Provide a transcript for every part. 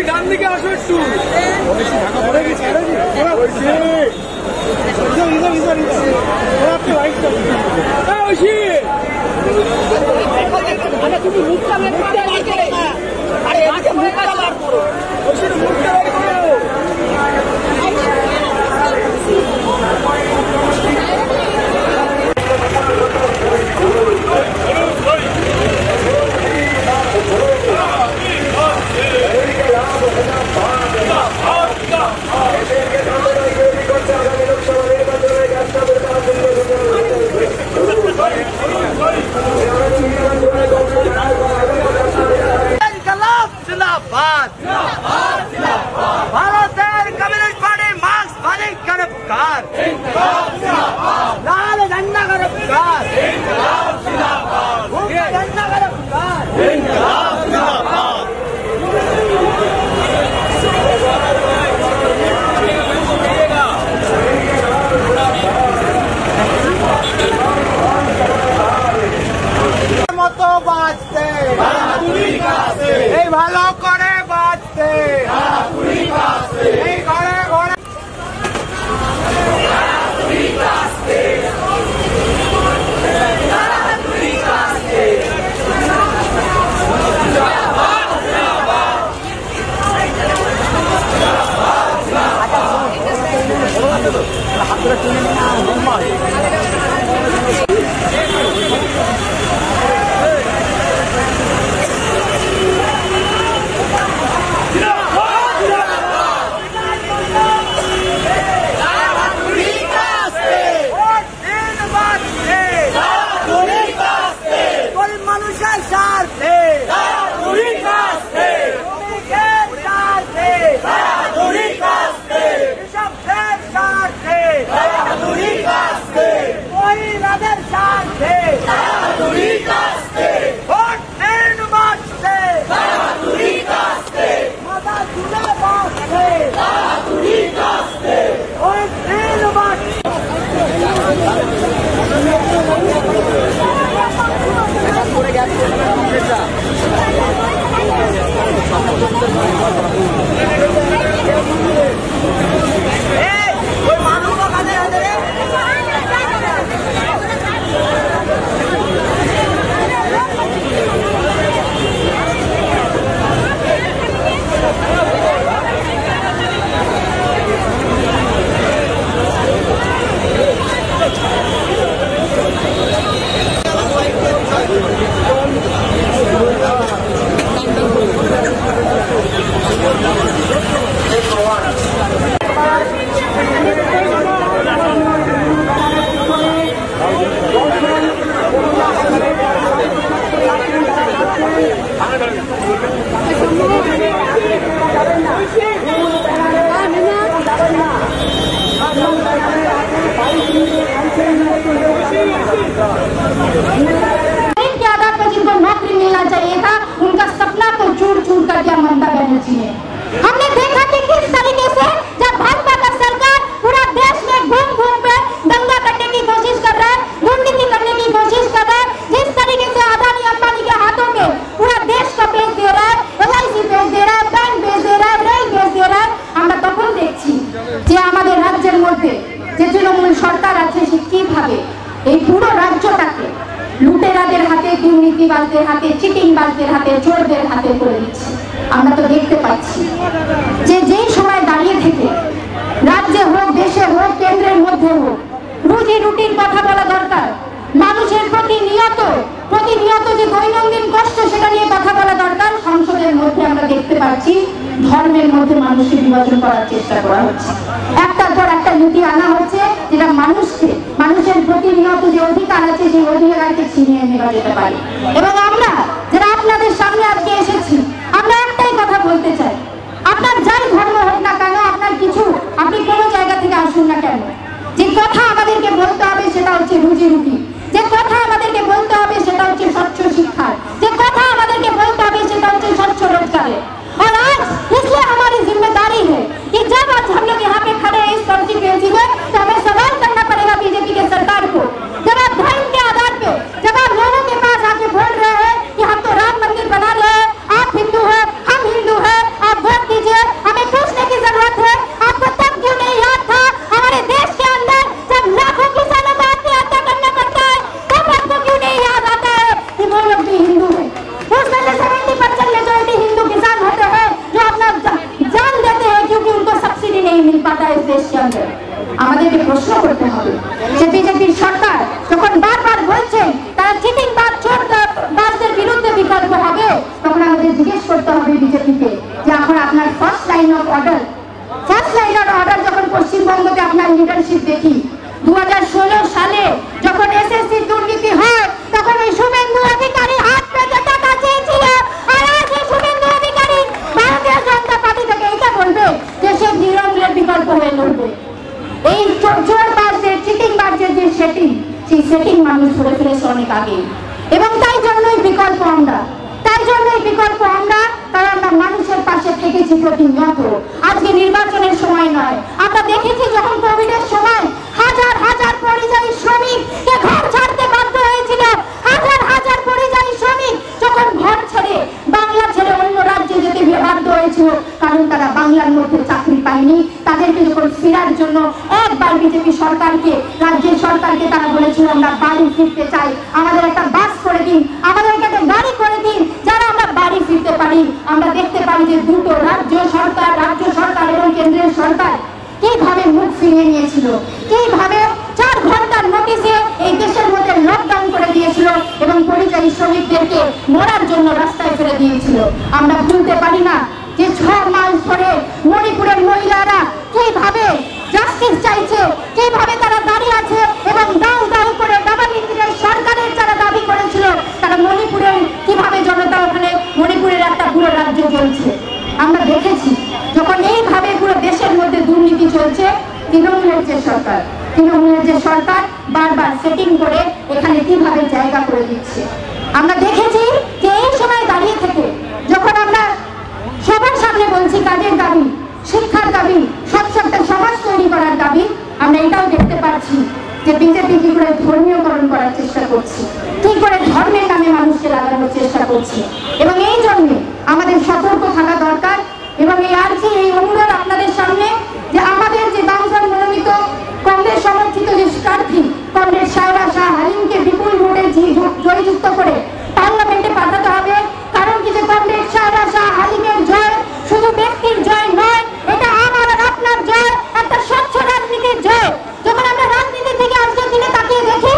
ডান দিকে আসো একটু। लाल झंडा का पुकार, झंडा का पुकार। মতো বাঁচতে এই ভালো করে বাঁচতে এই ঘরে ঘরে के आधार पर जिनको नौकरी मिलना चाहिए था, उनका सपना तो चूर चूर कर दिया ममता बनर्जी ने। हमने देखा कि किस तरीके से जब भाजपा का सरकार पूरा देश में घूम घूम पे दंगा करने की कोशिश कर रहा है, दुर्नीति करने की कोशिश कर रहा है, जिस तरीके से अदानी अंबानी के हाथों में पूरा देश का बेच दे रहा है, LIC बेच दे रहा है, बैंक बेच दे रहा है, रेल बेच दे रहा है। আমরা তখন দেখছি যে আমাদের রাজ্যের মধ্যে যে তৃণমূল সরকার আছে সে কিভাবে এই পুরো রাজ্যটাকে লুটেরাদের হাতে, দুর্নীতিবাজদের হাতে, চিটিংবাজদের হাতে, চোরদের হাতে করে দিচ্ছে। আমরা তো দেখতে পাচ্ছি যে যেই সময় দাঁড়িয়ে থেকে রাজ্যে হোক, দেশে হোক, কেন্দ্রের মধ্যে হোক, রুজি রুটির কথা বলা দরকার। মানুষের প্রতিনিয়ত যে দৈনন্দিন কষ্ট সেটা নিয়ে কথা বলা দরকার। সংসদের মধ্যে আমরা দেখতে পাচ্ছি ধর্মের মধ্যে মানুষকে বিভাজন করার চেষ্টা করা হচ্ছে। একটার পর একটা নীতি আনা হচ্ছে যেটা মানুষের প্রতিনিয়ত যে অধিকার আছে সেই অধিকারকে ছিনিয়ে নেওয়া যেতে পারে। এবং আমরা যারা আপনাদের সামনে আজকে এসেছি, আমরা একটাই কথা বলতে চাই, আপনার যাই ধর্ম হোক না কেন, আপনার কিছু আপনি কোনো জায়গা থেকে আসুন না কেন, যে কথা আমাদেরকে বলতে হবে সেটা হচ্ছে রুজি রুটি, যে কথা আমাদেরকে বলতে হবে সেটা হচ্ছে স্বচ্ছ শিক্ষা, যে কথা আমাদেরকে বলতে হবে সেটা হচ্ছে স্বচ্छ रोजगार। और आज इसलिए हमारी जिम्मेदारी है कि जब आज हम लोग यहाँ पे खड़े हैं इस कॉन्स्टिट्यूएंसी में, तो हमें सवाल करना पड़ेगा बीजेपी के सरकार को। जब आप धर्म के आधार पे, जब आप लोगों के पास आके बोल रहे हैं कि हम तो राम मंदिर बना সেই সেটিং মানুষ ধরে ফেলেছে অনেক আগে। এবং তাই জন্যই বিকল্প আমরা, কারণ আমরা মানুষের পাশে থেকেছি প্রতিনিয়ত। আজকে নির্বাচনের সময় নয়, আমরা দেখেছি যখন কোভিডের সময় হাজার হাজার পরিযায়ী শ্রমিককে ঘর ছাড়তে বাধ্য হয়েছিল, হাজার পরিযায়ী শ্রমিক যখন ঘর ছেড়ে বাংলা ছেড়ে অন্য রাজ্যে যেতে বাধ্য হয়েছিল, কারণ তারা বাংলার মধ্যে চাকরি পায়নি। তাদেরকে যখন ফেরার জন্য একবার বিজেপি সরকারকে, রাজ্যের সরকারকে তারা বলেছিল আমরা বাড়ি ফিরতে চাই, আমাদের একটা বাস করে দিন, আমাদেরকে একটা গাড়ি করে দিন, যারা আমরা বাড়ি ফিরতে পারি। আমরা দেখতে পারি যে দুটো রাজ্য সরকার এবং কেন্দ্রের সরকার কিভাবে মুখ ফিরিয়ে নিয়েছিল, কিভাবে 4 ঘন্টার নোটিশে এই দেশের মধ্যে লকডাউন করে দিয়েছিল এবং পরিযায়ী শ্রমিকদেরকে মরার জন্য রাস্তায় ফেলে দিয়েছিল। আমরা ভুলতে পারি না যে 6 মাস ধরে মণিপুরের মহিলারা কিভাবে জাস্টিস চাইছে, কিভাবে তারা দাঁড়িয়ে আছে এবং দাউ দাউ করে ডাবল ইঞ্জিনের সরকারের যারা দাবি করেছিল, তারা মণিপুরে কিভাবে জনতা ওখানে মণিপুরের একটা পুরো রাজ্য চলছে। আমরা দেখেছি যখন এইভাবে পুরো দেশের মধ্যে দুর্নীতি চলছে, তৃণমূলের যে সরকার বারবার সেটিং করে এখানে কিভাবে জায়গা করে দিচ্ছে। আমরা দেখেছি যে এই সময় দাঁড়িয়ে থেকে যখন আমরা সবার সামনে বলছি কাজের দাবি, শিক্ষার দাবি, স্বচ্ছ একটা সমাজ তৈরি করার দাবি, আমরা এটাও দেখতে পাচ্ছি যে বিজেপি কি করে ধর্মীয়করণ করার চেষ্টা করছে, কি করে ধর্মের নামে মানুষকে লাগানোর চেষ্টা করছে। এবং এই জন্য আমাদের সতর্ক থাকা দরকার। এবং এই অনুরোধ আপনাদের সামনে যে আমাদের যে বামফ্রন্ট মনোনীত কংগ্রেস সমর্থিত যে প্রার্থী কংগ্রেস শায়রা শাহ হালিমকে বিপুল ভোটে জয়যুক্ত করে পার্লামেন্টে পাঠাতে হবে। কারণ কি যে কংগ্রেস শায়রা শাহ হালিমের জয় শুধু ব্যক্তির জয় নয়, এটা আমার আর আপনার জয়, একটা স্বচ্ছ রাজনীতির জয়। যখন আমরা রাজনীতি থেকে আজকের দিনে তাকিয়ে দেখি,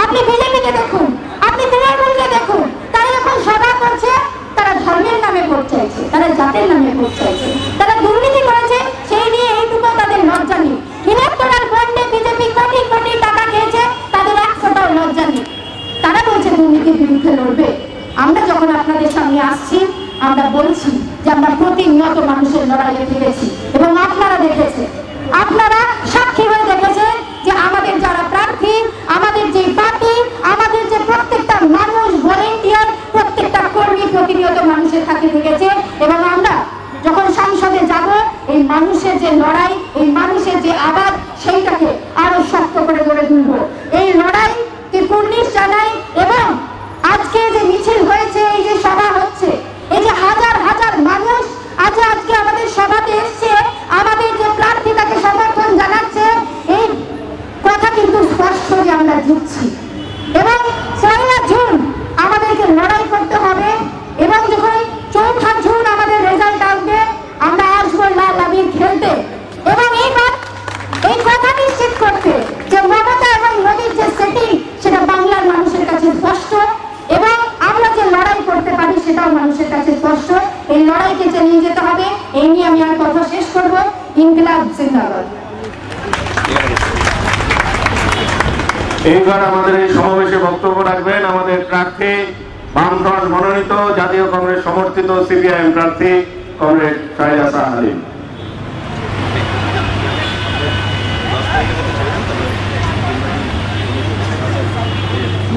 আপনি বিজেপিকে দেখুন, আপনি তৃণমূলকে দেখুন, তারা যখন সভা করছে তারা ধর্মের নামে ভোট চাইছে, তারা জাতের নামে ভোট চাইছে, তারা দুর্নীতি করেছে, সেই নিয়ে এইটুকু তাদের লজ্জা নেই। ইলেকটোরাল বন্ডে বিজেপি কোটি কোটি টাকা খেয়েছে, তাদের 100টাও লজ্জা নেই। তারা বলছে দুর্নীতির বিরুদ্ধে লড়বে। আমরা যখন আপনাদের সামনে আসছি, আমরা বলছি যে আমরা প্রতিনিয়ত মানুষের লড়াইয়ে থেকেছি এবং আপনারা দেখেছেন, আপনারা সাক্ষী হয়ে দেখেছেন যে আমাদের যারা প্রার্থী, আমাদের যে পার্টি, আমাদের যে প্রত্যেকটা মানুষ ভলেন্টিয়ার, প্রত্যেকটা কর্মী প্রতিনিয়ত মানুষের সাথে থেকেছে। এবং আমরা যখন সংসদে যাব, এই মানুষের যে লড়াই, এই মানুষের যে আওয়াজ, সেইটাকে আরো শক্ত করে গড়ে তুলব। এই লড়াইকে কুর্নিশ জানাই। এবং আজকে যে মিছিল হয়েছে, এই যে সভা হচ্ছে, এই যে হাজার হাজার মানুষ আজকে আমাদের সভাতে এসছে, আমাদের যে প্রার্থী তাকে সমর্থন জানাচ্ছে, এই কথা কিন্তু স্পষ্ট যে আমরা জিতছি। এবং 1 জুন আমাদেরকে লড়াই করতে হবে। এবং যখন 4 জুন আমাদের রেজাল্ট আসবে, আমরা আসবো লাল আবির খেলতে। এবং এইবার এই কথা নিশ্চিত করতে যে মমতা এবং মোদীর যে সেটিং, সেটা বাংলার মানুষের কাছে স্পষ্ট। এবং আমরা যে লড়াই করতে পারি সেটাও মানুষের কাছে স্পষ্ট। এই লড়াইকে চালিয়ে যেতে হবে। এই নিয়ে আমি আর কথা শেষ করব। ইনকিলাব জিন্দাবাদ। এইবার আমাদের এই সমাবেশে বক্তব্য রাখবেন আমাদের প্রার্থী, বামফ্রন্ট মনোনীত জাতীয় কংগ্রেস সমর্থিত সিপিআইএম প্রার্থী কমরেড শায়রা শাহ হালিম।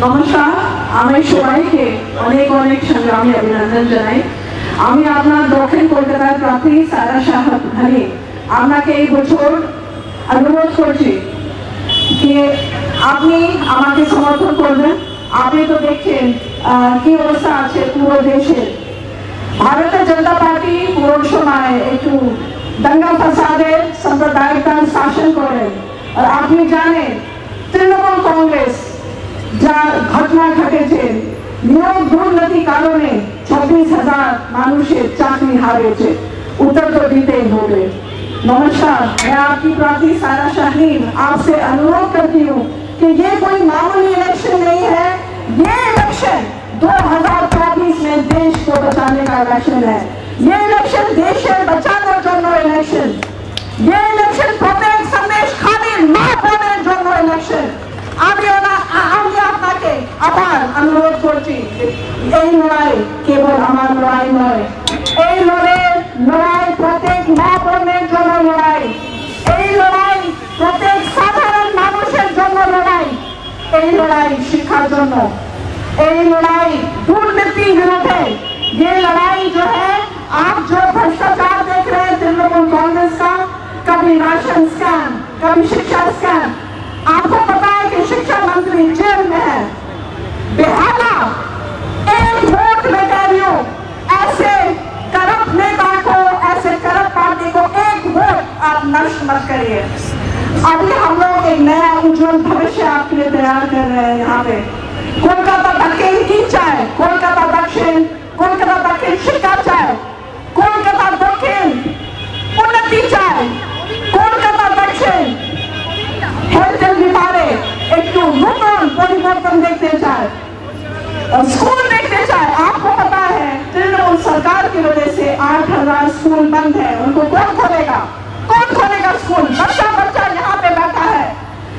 নমস্কার, আমি সবাইকে অনেক অনেক সংগ্রামী অভিনন্দন জানাই। আমি আপনার দক্ষিণ কলকাতার প্রার্থী শায়রা শাহ হালিম আপনাকে এই বছর অনুরোধ করছি যে আপনি আমাকে সমর্থন করবেন। আপনি তো দেখছেন কি অবস্থা আছে পুরো দেশের। ভারতীয় জনতা পার্টি পুরো সময় একটু দাঙ্গা ফাসাদের সাম্প্রদায়িকতার শাসন করে। আর আপনি জানেন তৃণমূল কংগ্রেস যা ঘটনা ঘটেছে, নিয়োগ দুর্নীতির কারণে 26,000 মানুষের চাকরি হারিয়েছে। उत्तर तो देते ही होंगे। नमस्कार, मैं आपकी प्रार्थी शायरा शाह हलीम आपसे अनुरोध करती हूँ कि ये कोई मामूली इलेक्शन नहीं है, ये इलेक्शन 2024 में देश को बचाने का इलेक्शन है। ये इलेक्शन देश से बचाने जोनो इलेक्शन, ये इलेक्शन प्रत्येक संदेश खाली ना होने जोनो इलेक्शन। আমি আপনাকে আবার অনুরোধ করছি, এই লড়াই কেবল আমার লড়াই নয়, এই লড়াই প্রত্যেক মা বোনের জন্য লড়াই, এই লড়াই প্রত্যেক সাধারণ মানুষের জন্য লড়াই, এই লড়াই শিক্ষার জন্য, এই লড়াই দুর্নীতি বিরুদ্ধে। ये लड़ाई जो है, आप जो भ्रष्टाचार देख रहे हैं तृणमूल कांग्रेस का, कभी राशन स्कैम, कभी शिक्षा स्कैम, आपको पता है कि शिक्षा मंत्री जेल में है। बेहाला एक वोट में कह रही हूं, ऐसे करप्ट नेता को, ऐसे करप्ट पार्टी को एक वोट आप नष्ट मत करिए। अभी हम लोग एक नया उज्जवल भविष्य आपके लिए तैयार कर रहे हैं। यहाँ पे कोलकाता दक्षिण की चाय, कोलकाता दक्षिण शिक्षा चाय, कोलकाता दक्षिण उन्नति चाय, कोलकाता दक्षिण हेल्थ विभागे एक नूतन परिवर्तन देखते चाय, स्कूल देखते चाय। आपको पता है तृणमूल सरकार की वजह से 8,000 स्कूल बंद है। उनको कौन खोलेगा? कौन खोलेगा स्कूल? बच्चा यहाँ पे बैठा है,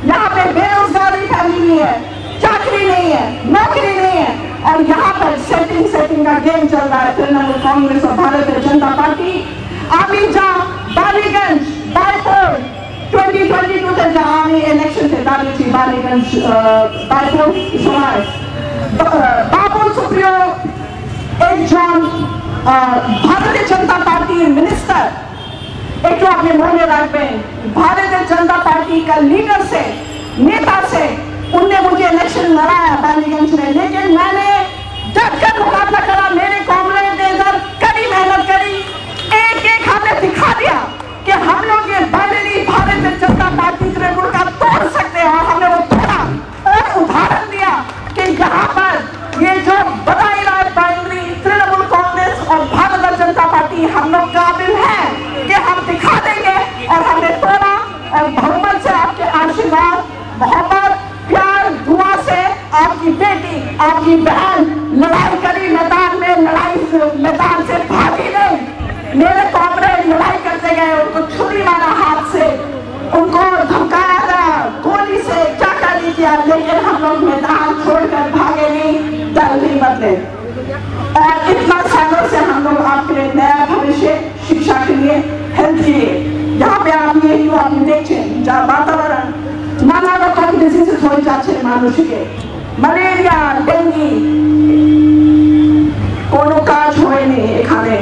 यहाँ पे बेरोजगारी फैली हुई है, चाकरी नहीं है, नौकरी नहीं है, और यहाँ पर सेटिंग का गेम चल रहा है तृणमूल कांग्रेस और भारतीय जनता पार्टी। अभी जहाँ बालीगंज बायपोल 2022 से जहाँ इलेक्शन थे, बालीगंज बायपोल सुनाए बाबुल सुप्रियो एक John Bharatiya Janata party minister एक जो अपने मोहल्ले रखते भारतीय जनता पार्टी का लीडर से, नेता से, उनने मुझे इलेक्शन लड़ाया बालीगंज में, लेकिन मैंने डटकर मुकाबला करा। मेरे कांग्रेस ने इधर कड़ी मेहनत करी, एक हमने दिखा दिया कि हम लोग ये बाइनरी भारतीय जनता पार्टी तृणमूल का तोड़ सकते हैं, और हमने वो तोड़ा और उदाहरण दिया कि यहाँ पर ये जो बताई रहा है बाइनरी तृणमूल कांग्रेस और भारतीय जनता पार्टी, हम लोग काबिल हैं कि हम दिखा देंगे, और हमने तोड़ा। और बहुमत से आपके आशीर्वाद, मोहब्बत, प्यार, दुआ से आपकी बेटी, आपकी बहन लड़ाई करी मैदान में, मैदान से भागी नहीं। मेरे कांग्रेस लड़ाई करते गए, उनको छुरी मारा हाथ से, उनको धमकाया गोली से, क्या नहीं किया, लेकिन हम लोग मैदान छोड़कर भागे नहीं, दल नहीं बदले। और इतना सालों से हम लोग आपके लिए नया भविष्य, शिक्षा के लिए, हेल्थ के लिए, यहाँ पे आप ये আপনি দেখছেন যা বাতাবরণ নানা রকম ডিজিজ হয়ে যাচ্ছে মানুষকে, ম্যালেরিয়া, ডেঙ্গি, কোনো কাজ হয়নি এখানে।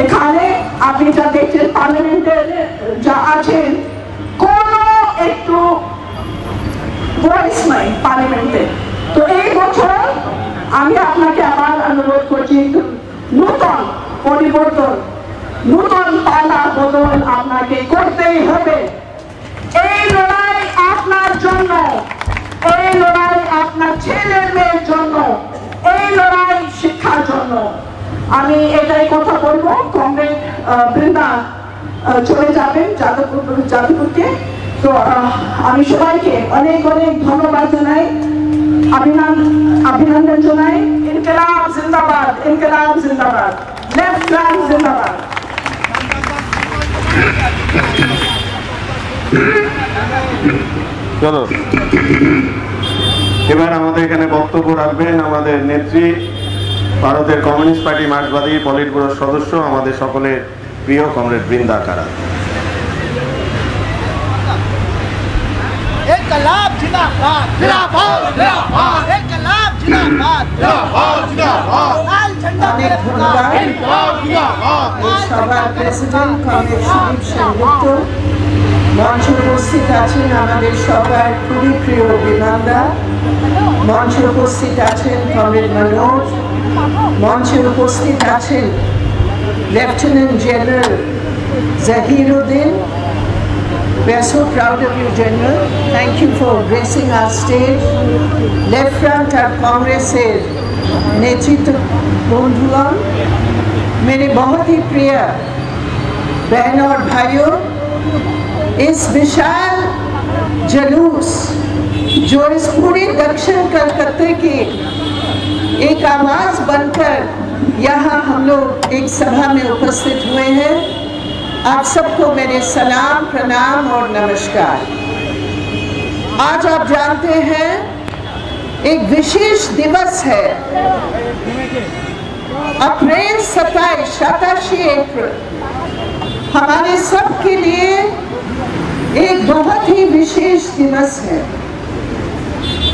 এখানে আপনি যা দেখছেন পার্লামেন্টের যা আছেন, কোনো একটু ভয়েস নাই পার্লামেন্টে। তো এই বছর আমি আপনাকে আবার অনুরোধ করছি, নূতন পরিবর্তন, নূতন পালা বদল আপনাকে করতেই হবে। এই লড়াই আপনার জন্য, এই লড়াই আপনার ছেলে মেয়ের জন্য, এই লড়াই শিক্ষার জন্য। আমি এটাই কথা বলবো। কমরেড বৃন্দা চলে যাবেন যাদবপুরকে। তো আমি সবাইকে অনেক অনেক ধন্যবাদ জানাই, अभिनंदन জানাই। ইনকিলাব জিন্দাবাদ, ইনকিলাব জিন্দাবাদ, লেফট ফ্রন্ট জিন্দাবাদ। চলো এবার আমাদের এখানে বক্তব্য রাখবেন আমাদের নেত্রী, ভারতের কমিউনিস্ট পার্টি মার্ক্সবাদী পলিট ব্যুরোর সদস্য, আমাদের সকলের প্রিয় কমরেড বৃন্দা কারা। इनकलाब जिंदाबाद, जिंदाबाद, जिंदाबाद, इनकलाब जिंदाबाद, जिंदाबाद, जिंदाबाद, लाल झंडा जिंदाबाद, इनकलाब जिंदाबाद। সভার প্রেসিডেন্ট কমরেড সুদীপ সেনগুপ্ত, মঞ্চে উপস্থিত আছেন আমাদের সবার খুবই প্রিয় বিনন্দা, মঞ্চে উপস্থিত আছেন কমরেড মনোজ, মঞ্চে উপস্থিত আছেন lieutenant general Zahiruddin. We are so proud of you, General. Thank you for gracing our stage. Left Front और कांग्रेस से नेतृत्व बंधुगण, मेरे बहुत ही प्रिय बहनों और भाइयों, इस विशाल जुलूस जो इस पूरे दक्षिण कलकत्ते की एक आवाज बनकर यहाँ हम लोग एक सभा में उपस्थित हुए हैं, आप सबको मेरे सलाम, प्रणाम और नमस्कार। आज आप जानते हैं एक विशेष दिवस है, अप्रैल 27 अप्रैल हमारे सब के लिए एक बहुत ही विशेष दिवस है।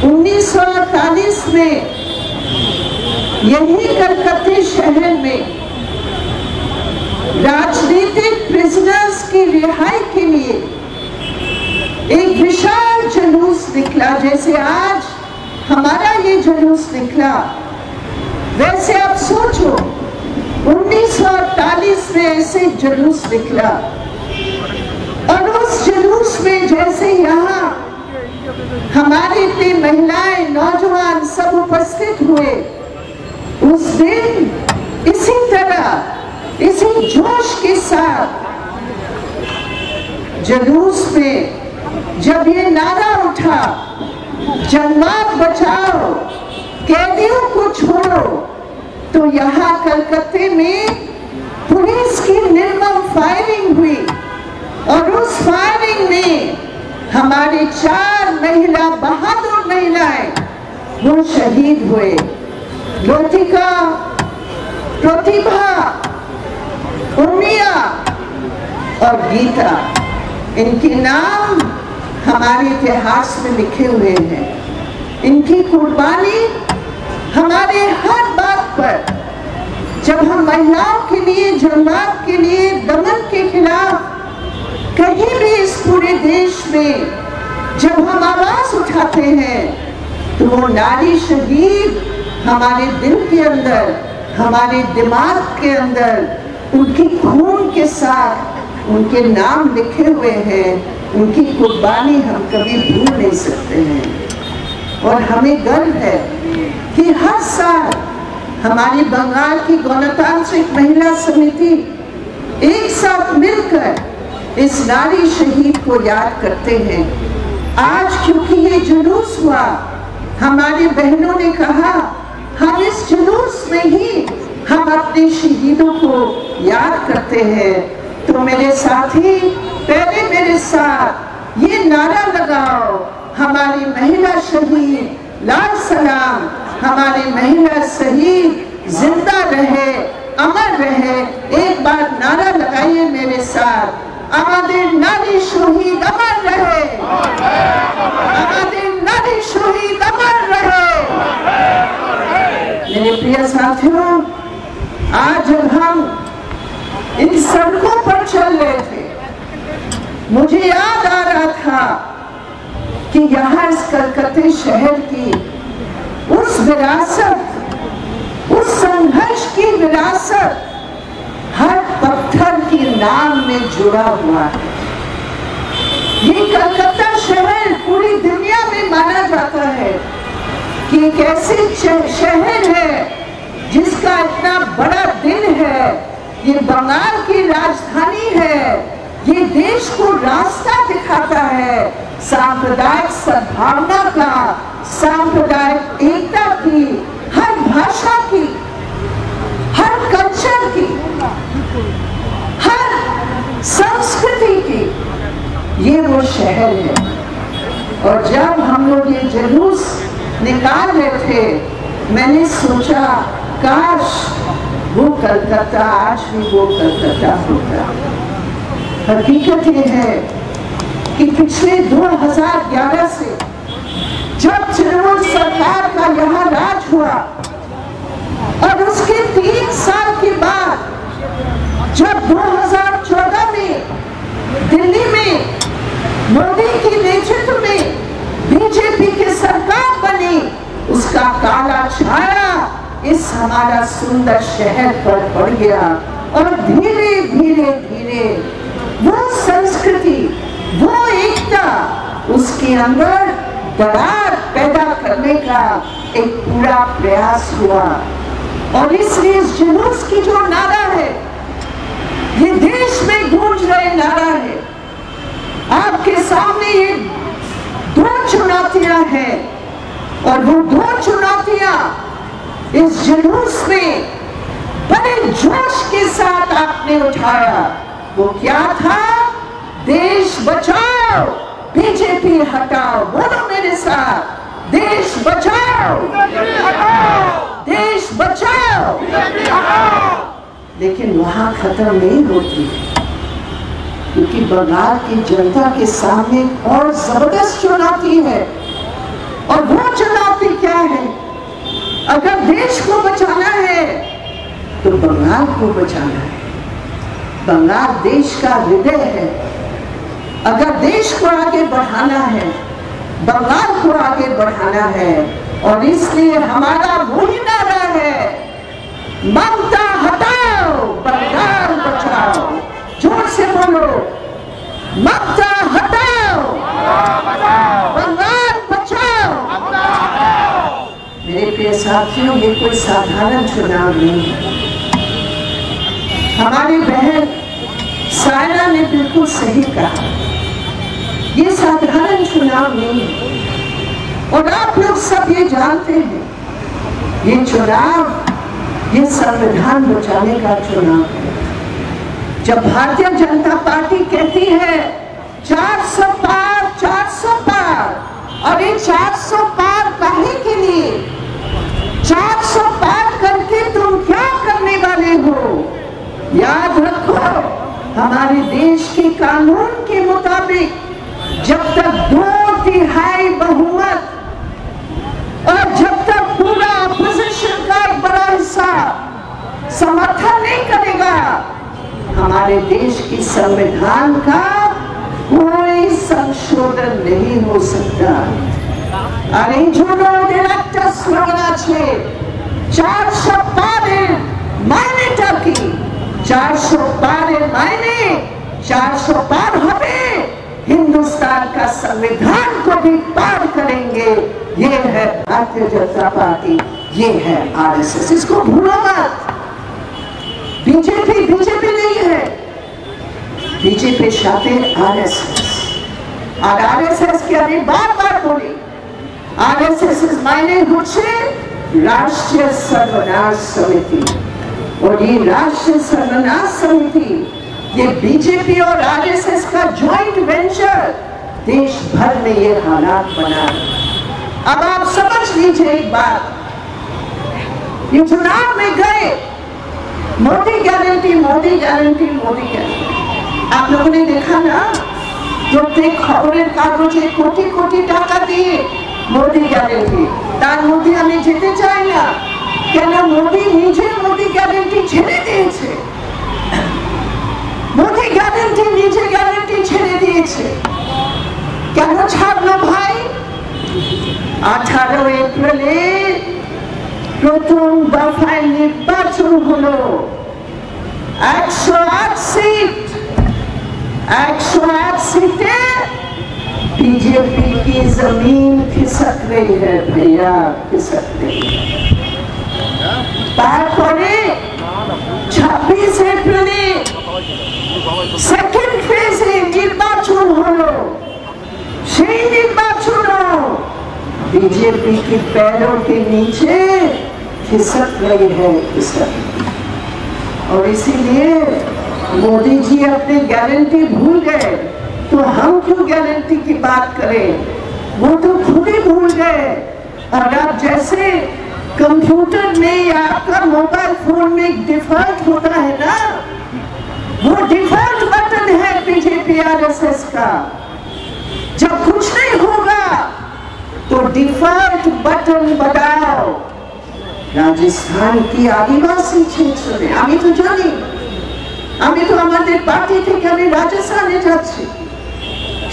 1948 में यही कलकत्ते शहर में राजनीतिक प्रिजनर्स की रिहाई के लिए एक विशाल जुलूस निकला। जैसे आज हमारा ये जुलूस निकला, वैसे आप सोचो 1948 में ऐसे जुलूस निकला। और उस जुलूस में जैसे यहाँ हमारी इतनी महिलाएं, नौजवान सब उपस्थित हुए, उस दिन इसी तरह, इसी जोश के साथ जुलूस में जब ये नारा उठा, जनमात बचाओ, कैदियों को छोड़ो, तो यहाँ कलकत्ते में पुलिस की निर्मम फायरिंग हुई। और उस फायरिंग में हमारी 4 महिला, बहादुर महिलाएं वो शहीद हुए। ज्योतिका, प्रतिभा, उर्मिया और गीता, इनके नाम हमारे इतिहास में लिखे हुए हैं। इनकी कुर्बानी हमारे हर बात पर, जब हम महिलाओं के लिए, जुल्मात के लिए, दमन के खिलाफ कहीं भी इस पूरे देश में जब हम आवाज उठाते हैं, तो वो नारी शहीद हमारे दिल के अंदर, हमारे दिमाग के अंदर उनकी खून के साथ उनके नाम लिखे हुए हैं। उनकी कुर्बानी हम कभी भूल नहीं सकते हैं। और हमें गर्व है कि हर साल हमारी बंगाल की गणतांत्रिक महिला समिति एक साथ मिलकर इस नारी शहीद को याद करते हैं। आज क्योंकि ये जुलूस हुआ, हमारी बहनों ने कहा हम इस जुलूस में ही हम अपने शहीदों को याद करते हैं। तो मेरे साथी, पहले मेरे साथ ये नारा लगाओ, हमारी महिला शहीद लाल सलाम, हमारी महिला शहीद जिंदा रहे, अमर रहे। एक बार नारा लगाइए मेरे साथ, আমাদের নারী শহীদ अमर रहे, আমাদের नारी शहीद अमर रहे। मेरे प्रिय साथियों, आज जब हम इन सड़कों पर चल रहे थे, मुझे याद आ रहा था कि यहाँ इस कलकत्ते शहर की उस विरासत, उस संघर्ष की विरासत हर पत्थर के नाम में जुड़ा हुआ है। ये कलकत्ता शहर पूरी दुनिया में माना जाता है कि एक ऐसे शहर है जिसका इतना बड़ा दिल है। ये बंगाल की राजधानी है, ये देश को रास्ता दिखाता है सांप्रदायिक सद्भावना का, सांप्रदायिक एकता की, हर भाषा की, हर कल्चर की, हर संस्कृति की। ये वो शहर है। और जब हम लोग ये जुलूस निकाल रहे थे, मैंने सोचा काश वो कलकत्ता आज भी वो कलकत्ता होता। हकीकत ये है कि पिछले 2011 से जब तृणमूल सरकार का यहाँ राज हुआ और उसके 3 साल के बाद जब 2014 में दिल्ली में मोदी के नेतृत्व में बीजेपी की सरकार बनी, उसका काला छाया इस हमारा सुंदर शहर पर पड़ गया। और धीरे धीरे धीरे वो संस्कृति, वो एकता, उसके अंदर दरार पैदा करने का एक पूरा प्रयास हुआ। और इसलिए इस जुलूस की जो नारा है, ये देश में गूंज रहे नारा है। आपके सामने ये 2 चुनौतियां हैं, और वो 2 चुनौतियां इस जुलूस में बड़े जोश के साथ आपने उठाया। वो क्या था? देश बचाओ, बीजेपी हटाओ। बोलो मेरे साथ, देश बचाओ, देश बचाओ। लेकिन वहां खत्म नहीं होती, क्योंकि बंगाल की जनता के सामने और जबरदस्त चुनौती है। और वो चुनौती क्या है? अगर देश को बचाना है तो बंगाल को बचाना है। बंगाल देश का हृदय है। अगर देश को आगे बढ़ाना है, बंगाल को आगे बढ़ाना है, और इसलिए हमारा वही नारा है, ममता हटाओ बंगाल बचाओ। जोर से बोलो, ममता हटाओ बंगाल बचाओ। मेरे प्रिय साथियों, ये कोई साधारण चुनाव नहीं है। हमारी बहन सायरा ने बिल्कुल सही कहा, ये साधारण चुनाव नहीं है। और आप लोग सब ये जानते हैं, ये चुनाव ये संविधान बचाने का चुनाव है। जब भारतीय जनता पार्टी कहती है 400 पार 400 पार, और ये 400 पार काहे के लिए? 400 पार करके तुम क्या करने वाले हो? याद रखो, हमारे देश के कानून के मुताबिक जब तक 2/3 बहुमत और जब तक पूरा अपोजिशन का एक बड़ा हिस्सा समर्थन नहीं करेगा, हमारे देश की संविधान का कोई संशोधन नहीं हो सकता। अरे जुनो डिरेक्टर स्लोगन छे 400 पारे मायने टाकी 400 पारे मायने 400 पार हमें हिंदुस्तान का संविधान को भी पार करेंगे। ये है भारतीय जनता पार्टी, ये है आरएसएस। इसको भूलो मत। बीजेपी नहीं है, बीजेपी शातिर आरएसएस। और आरएसएस के अभी बार बोली, आरएसएस इस मायने होच्छे राष्ट्रीय सर्वनाश समिति। और ये राष्ट्रीय सर्वनाश समिति, ये बीजेपी और आरएसएस का जॉइंट वेंचर देश भर में ये हालात बना है। अब आप समझ लीजिए एक बात, ये चुनाव में गए, Modi guarantee Modi guarantee Modi guarantee. आप लोगों ने देखा ना, जो खबरेर कागजे कोटी टाका दिए मोदी ग्यारंटी, तार मोदी हमें जेते चाय ना, क्या मोदी निजे मोदी ग्यारंटी छेड़े दिए, मोदी ग्यारंटी निजे ग्यारंटी छेड़े दिए। क्या छाड़लो भाई? 18 एप्रिले प्रथम दफाয় নির্বাচন হলো, 108 सीट, 108 सीटे बीजेपी की जमीन खिसक रही है भैया, खिसक रही है। तारपरे 26 एप्रिले सेकेंड फेजे निर्वाचन हलो, সেই নির্বাচনও बीजेपी के पैरों के नीचे खिसक रही है, खिसक। और इसीलिए मोदी जी अपने गारंटी भूल गए, तो हम क्यों गारंटी की बात करें? वो तो खुद ही भूल गए। और आप जैसे कंप्यूटर में या आपका मोबाइल फोन में एक डिफॉल्ट होता है ना, वो डिफॉल्ट बटन है बीजेपी आरएसएस का। जब कुछ नहीं होगा तो डिफॉल्ट बटन दबाओ। राजस्थान की आदिवासी क्षेत्र में আমি তো জানি, আমি তো আমাদের পার্টি থেকে আমি রাজস্থানে যাচ্ছি,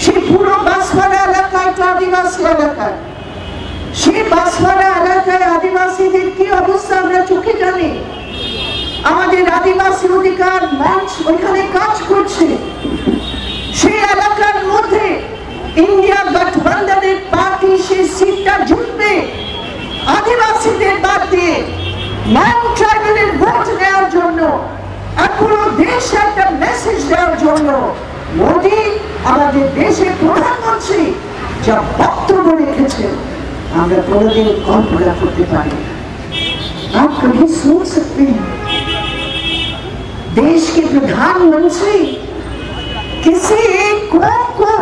সেই পুরো বাঁশপাড়া এলাকায় তো আদিবাসী এলাকা, সেই বাঁশপাড়া এলাকায় আদিবাসীদের কি অবস্থা আমরা চোখে জানি। আমাদের আদিবাসী অধিকার মঞ্চ ওইখানে কাজ করছে। সেই এলাকার মধ্যে इंडिया गठबंधन पार्टी से सीटा जितने आदिवासी बात दिए नॉन ट्राइबल वोट देওয়ার জন্য আর পুরো দেশে একটা মেসেজ দেওয়ার জন্য मोदी আমাদের দেশের প্রধানমন্ত্রী যা বক্তব্য রেখেছেন আমরা কোনোদিন কল্পনা করতে পারি না। आप कभी सोच सकते हैं देश के प्रधानमंत्री किसी एक कौम को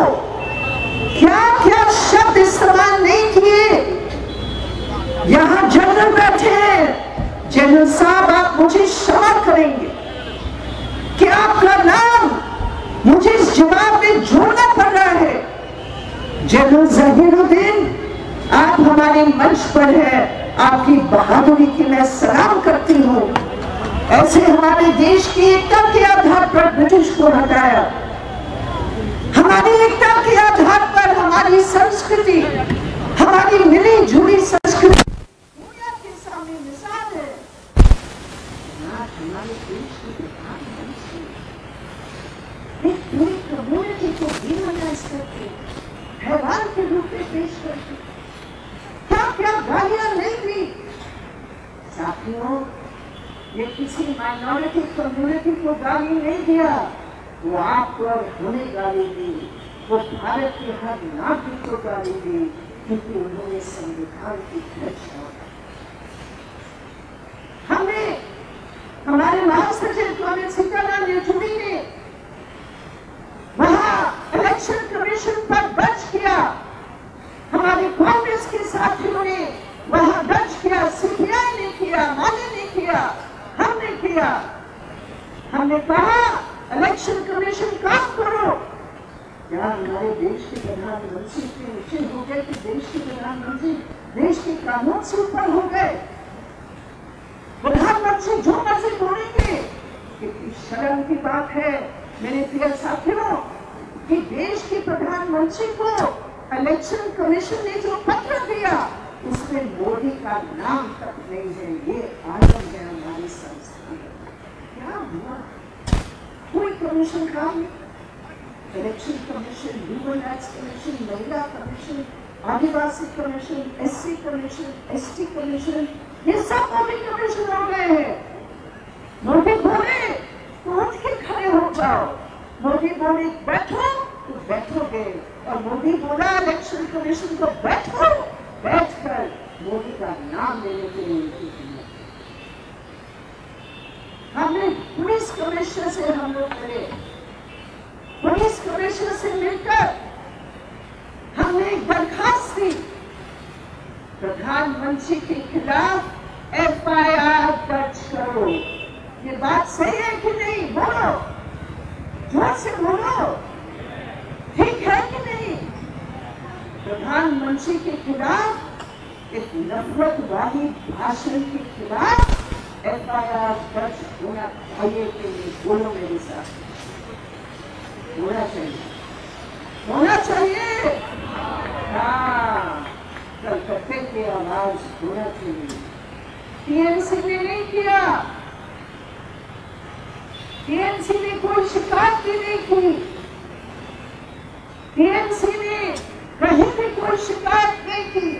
क्या क्या शब्द इस्तेमाल नहीं किए। यहाँ जनरल बैठे हैं, जनरल साहब आप मुझे क्षमा करेंगे कि आपका नाम मुझे इस जवाब में जोड़ना पड़ रहा है। जनरल जहीरुद्दीन आप हमारे मंच पर है, आपकी बहादुरी की मैं सलाम करती हूँ। ऐसे हमारे देश की एकता के आधार पर ब्रिटिश को हटाया, हमारी एकता के आधार पर हमारी संस्कृति, हमारी मिली जुली संस्कृति दुनिया के सामने मिसाल है। आज हमारे देश की प्रधानमंत्री एक पूरी कम्युनिटी को डिमोनाइज करके हैवान के रूप में पेश करके क्या क्या गालियां नहीं दी। साथियों, ये किसी माइनॉरिटी कम्युनिटी को गाली नहीं दिया, वो आपको और हमें गाली दी, वो भारत के हर नागरिक को गाली दी, क्योंकि उन्होंने संविधान की रचना। हमने हमारे महासचिव स्वामी सीताराम येचुरी ने वहां इलेक्शन कमीशन पर दर्ज किया, हमारे कांग्रेस के साथियों ने वहां दर्ज किया, सीपीआई ने किया, माले ने किया, हमने किया। हमने कहा इलेक्शन कमीशन काम करो। क्या हमारे देश के प्रधानमंत्री के नीचे हो गए कि देश के प्रधानमंत्री देश के कानून से ऊपर हो गए? प्रधानमंत्री जो मर्जी बोलेंगे। कितनी शर्म की बात है मेरे प्रिय साथियों कि देश के प्रधानमंत्री को इलेक्शन कमीशन ने जो पत्र दिया उसमें मोदी का नाम तक नहीं है। ये आलम है हमारी संस्था। क्या हुआ? कोई कमीशन काम नहीं। Election commission, human rights commission, महिला कमीशन, आदिवासी commission, SC commission, ST commission, ये सब मोदी कमीशन हो गए हैं। मोदी बोले तो उठ के खड़े हो जाओ, मोदी बोले बैठो तो बैठोगे, और मोदी बोला इलेक्शन कमीशन को बैठो, बैठकर मोदी का नाम लेने के लिए हमने पुलिस कमिश्नर से हम लोग मिले। पुलिस कमिश्नर से मिलकर हमने एक दरखास्त दी, प्रधानमंत्री के खिलाफ एफआईआर दर्ज करो। ये बात सही है कि नहीं? बोलो, जोर से बोलो, ठीक है कि नहीं? प्रधानमंत्री के खिलाफ एक नफरत वाली भाषण के खिलाफ एफआईआर दर्ज होना चाहिए कि नहीं? बोलो मेरे साथ, होना चाहिए, होना चाहिए। हाँ, कलकत्ते की आवाज होना चाहिए। टीएमसी ने नहीं किया, टीएमसी ने कोई शिकायत भी नहीं की, टीएमसी ने कहीं भी कोई शिकायत नहीं की।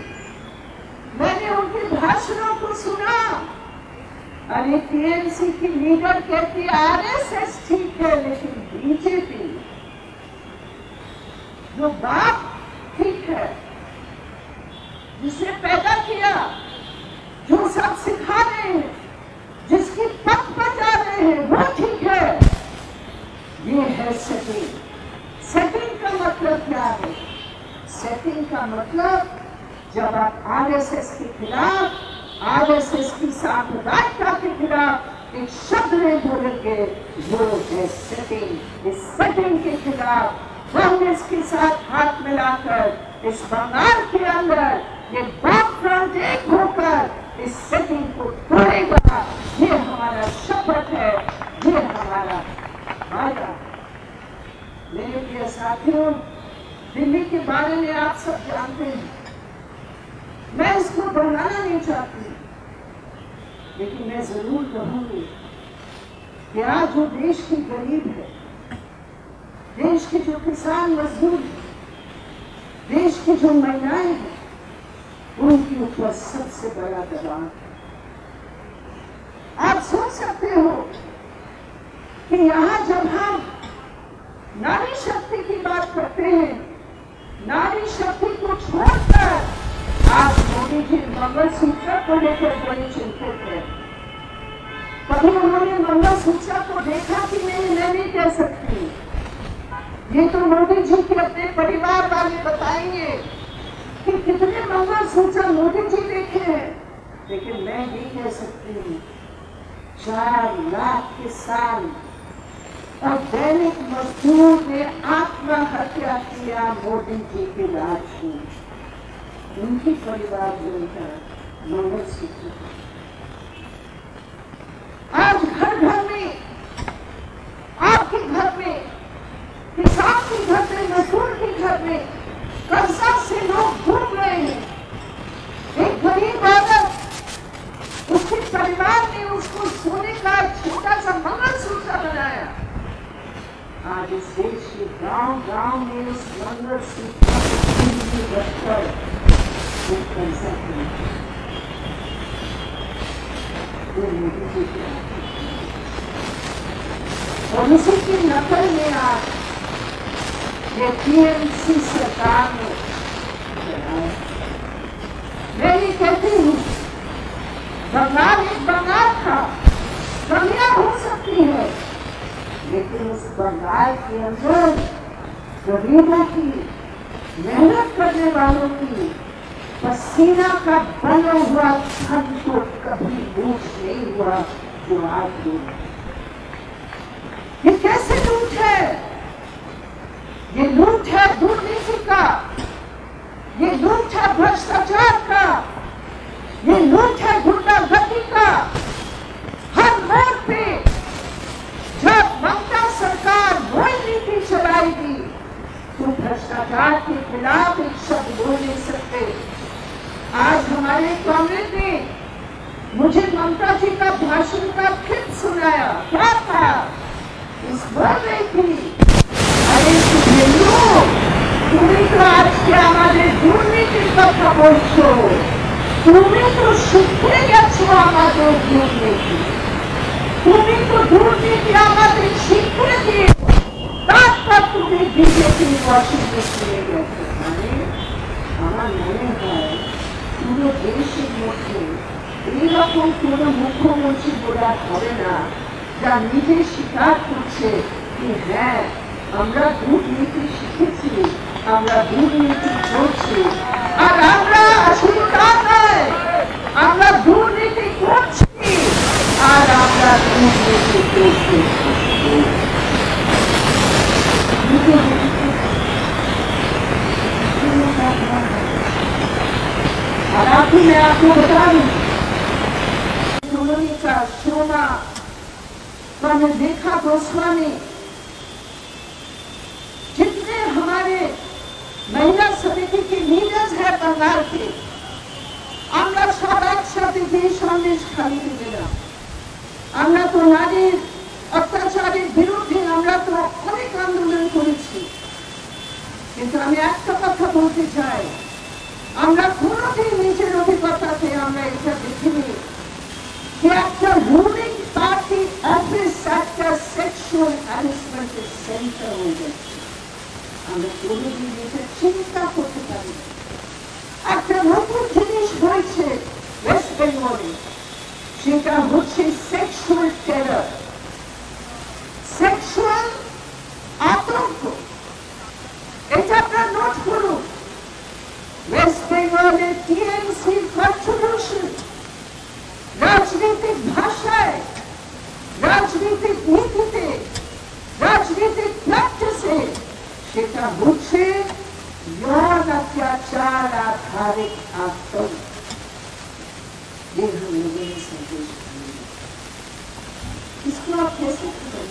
मैंने उनके भाषणों को सुना। अरे टीएमसी की लीडर कहती आरएसएस ठीक है, लेकिन बीजेपी जो बाप ठीक है, जिसे पैदा किया, जो सब सिखा रहे हैं, जिसकी पथ पर जा रहे हैं, वो ठीक है। ये है सेटिंग। सेटिंग का मतलब क्या है? सेटिंग का मतलब जब आप आरएसएस के खिलाफ, आरएसएस की सांप्रदायिकता के खिलाफ एक शब्द नहीं बोलेंगे, वो है सेटिंग। इस सेटिंग के खिलाफ कांग्रेस के साथ हाथ मिलाकर इस बंगाल के अंदर ये बात फ्रंट एक होकर इस सेटिंग को तोड़ेगा। ये हमारा शपथ है, ये हमारा वादा। मेरे प्रिय साथियों, दिल्ली के बारे में आप सब जानते हैं, मैं इसको दोहराना नहीं चाहती, लेकिन मैं जरूर कहूंगी कि आज जो देश के गरीब है, देश के जो किसान मजदूर हैं, देश की जो महिलाएं हैं, उनके ऊपर सबसे बड़ा दबाव है। आप सोच सकते हो कि यहाँ जब हम नारी शक्ति की बात करते हैं, नारी शक्ति को छोड़कर आज मोदी जी मंगलसूत्र को लेकर बड़ी चिंतित है। कभी उन्होंने मंगलसूत्र को देखा कि नहीं, मैं नहीं कह सकती। ये तो मोदी जी के अपने परिवार वाले बताएंगे कि कितने मंगलसूत्र मोदी जी देखे हैं, लेकिन मैं ये कह सकती हूँ 4 लाख किसान और दैनिक मजदूर ने आत्महत्या किया मोदी जी के राज में। उनके परिवार का मंगलसूत्र। आज घर घर में, आपके घर में, किसान के घर में, मजदूर के घर में कर्जा से लोग घूम रहे हैं। एक गरीब औरत, उसके परिवार ने उसको सोने का छोटा सा मंगलसूत्र बनाया। आज इस देश के गांव गांव में उस मंगलसूत्र रखकर कर्जा और उसी की नकल में आज ये टीएमसी सरकार ने बनाया। मैं ये कहती हूँ, बंगाल एक बंगाल था, कमियां हो सकती है, लेकिन उस बंगाल के अंदर गरीबों की, मेहनत करने वालों की पसीना का बना हुआ धन को कभी लूट नहीं हुआ जो आज लूट। ये कैसे लूट है? ये लूट है दुर्नीति का, ये लूट है भ्रष्टाचार का, ये लूट है गुंडागर्दी का। हर मोड़ पे जब ममता सरकार वही नीति चलाएगी तो भ्रष्टाचार के खिलाफ एक शब्द बोल नहीं सकते। आज हमारे कांग्रेस ने मुझे ममता जी का भाषण का क्लिप सुनाया। क्या था? इस बोल रही थी, अरे तुम्हें तो आज क्या हमारे दुर्नीति का बोलছো, तुम्हें तो শিখে গেছো আমাদের দুর্নীতি, তুমি তো দুর্নীতি আমাদের শিখিয়ে দিয়ে তারপর তুমি বিজেপি বসিয়ে দিয়ে গেছো। মানে আমার মনে হয় পুরো দেশের মধ্যে এইরকম কোনো মুখ্যমন্ত্রী বলা হবে না যা নিজে স্বীকার করছে যে হ্যাঁ আমরা দুর্নীতি শিখেছি, আমরা দুর্নীতি করছি, আর আমরা স্বীকার নয়, আমরা দুর্নীতি করছি আর আমরা দুর্নীতি করছি। और अभी मैं आपको बता दूं, सोनिका शोमा को हमने देखा गोस्वामी, जितने हमारे महिला समिति के लीडर्स है बंगाल के, আমরা সব একসাথে যে সন্দেশ খালি দিবে না। আমরা তো নারীর অত্যাচারের বিরুদ্ধে আমরা তো অনেক আন্দোলন করেছি, কিন্তু আমি একটা কথা বলতে চাই, আমরা কোনোদিন নিজের অভিজ্ঞতাতে আমরা এটা দেখিনি যে একটা রুলিং পার্টি অফিস একটা সেক্সুয়াল হ্যারাসমেন্টের সেন্টার হয়ে যাচ্ছে। আমরা কোনোদিন এটা চিন্তা করতে পারি। একটা নতুন জিনিস হয়েছে ওয়েস্ট বেঙ্গলে, সেটা হচ্ছে সেক্সুয়াল টেরর, সেক্সুয়াল আতঙ্ক। এটা আপনারা নোট করুন। ওয়েস্ট বেঙ্গলে টিএমসির কন্ট্রিবিউশন রাজনৈতিক ভাষায়, রাজনৈতিক নীতিতে, রাজনৈতিক প্র্যাকটিসে সেটা হচ্ছে यौन अत्याचार आधारित आतंक। ये हम लोगों ने संदेश दिया, इसको आप कैसे करें?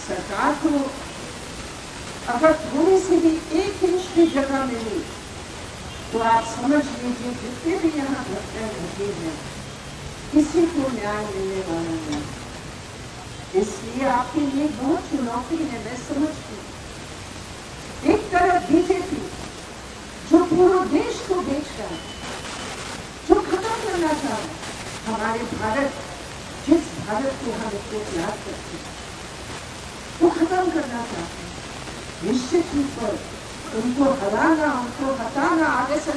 सरकार को अगर थोड़ी सी भी एक इंच की जगह मिली तो आप समझ लीजिए जितने भी यहाँ घटनाएं घटी हैं किसी को न्याय मिलने वाला नहीं। इसलिए आपके लिए बहुत चुनौती है, मैं समझती हूँ। एक तरफ बीजेपी जो पूरे देश को बेच रहा है, जो खत्म करना चाह रहा है हमारे भारत, जिस भारत को हम इतने प्यार करते हैं, वो खत्म करना चाहते हैं। निश्चित रूप पर उनको हराना, उनको हटाना आगे से